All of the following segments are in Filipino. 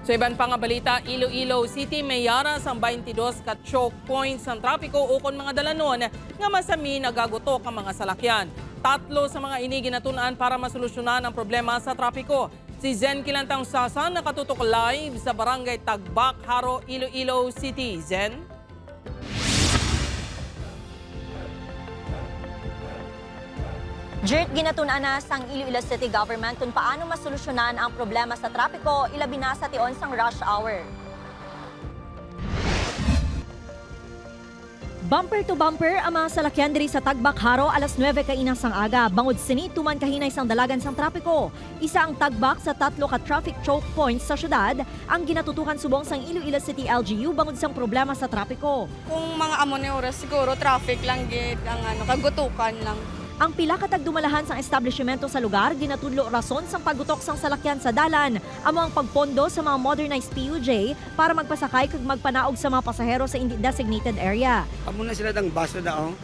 Sa iban pa nga balita, Iloilo City may yara sa 22 ka choke points ng trapiko ukon mga dalanon nga masami nagagutok ang mga salakyan. 3 sa mga ini ginatunan para masolusyonan ang problema sa trapiko. Si Zen Kilantang Sasa nakatutok live sa Barangay Tagbak, Haro, Iloilo City. Zen? Jert, ginatunan na sang Iloilo City Government kung paano masolusyonan ang problema sa trapiko, ilabi na sa tion sang rush hour. Bumper to bumper ang mga salakyan diri sa Tagbak, Haro, alas 9 kainang sang aga. Bangod sini, tuman kahinay sang dalagan sang trapiko. Isa ang Tagbak sa 3 ka traffic choke points sa syudad, ang ginatutukan subong sang Iloilo City LGU bangod sang problema sa trapiko. Kung mga amo ni oras, siguro traffic lang gid ang kagutukan lang. Ang pila ka tagdumalahan sang establishmento sa lugar ginatudlo rason sang paggutok sang salakyan sa dalan, amo ang pagpondo sa mga modernized PUJ para magpasakay kag magpanaog sa mga pasahero sa hindi designated area. Amo na sila dang baso daw.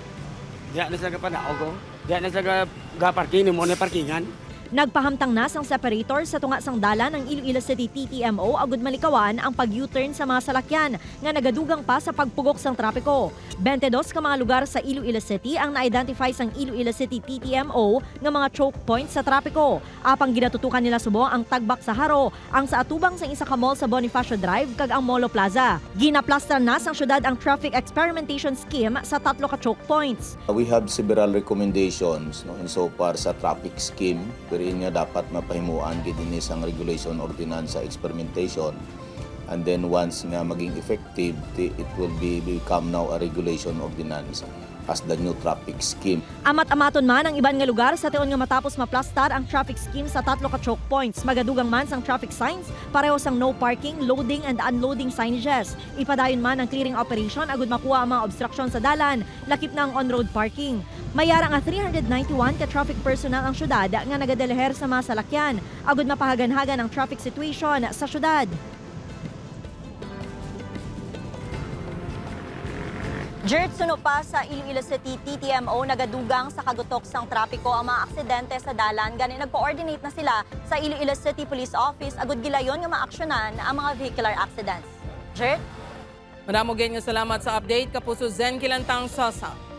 Diya na sila panaog. Diya na sila ga-parking mo na parkingan. Nagpahamtang na sang separator sa tunga sang dalan ng Iloilo City TTMO agud malikawan ang pag-U-turn sa mga salakyan nga nagadugang pa sa pagpugok sang trapiko. 22 ka mga lugar sa Iloilo City ang na-identify sang Iloilo City TTMO nga mga choke points sa trapiko. Apang ginatutukan nila subong ang Tagbak sa Haro, ang sa atubang sang isa ka mall sa Bonifacio Drive kag ang Molo Plaza. Ginaplastran na sang syudad ang traffic experimentation scheme sa 3 ka choke points. We have several recommendations insofar sa traffic scheme wherein nga dapat mapahimuan gid ini sang regulation ordinance sa experimentation, and then once nga maging effective it will become now a regulation ordinance as the new traffic scheme. Amat-amaton man ang iban nga lugar sa tion nga matapos maplastar ang traffic scheme sa 3 ka choke points. Magadugang man sang traffic signs, pareho sang no parking, loading and unloading signages. Ipadayon man ang clearing operation agud makuha ang mga obstruction sa dalan, lakip na ang on-road parking. Mayara nga 391 ka traffic personnel ang syudad nga nagadeleher sa mga salakyan, agud mapahagan-hagan ang traffic situation sa syudad. Jert, suno pa sa Iloilo City TTMO nagadugang sa kagutok sang trapiko ang mga aksidente sa dalan. Gani nagko-coordinate na sila sa Iloilo City Police Office agud gilayon nga maaksyonan ang mga vehicular accidents. Jert? Madamo nga salamat sa update, Kapuso Zen Kilantang Sasa.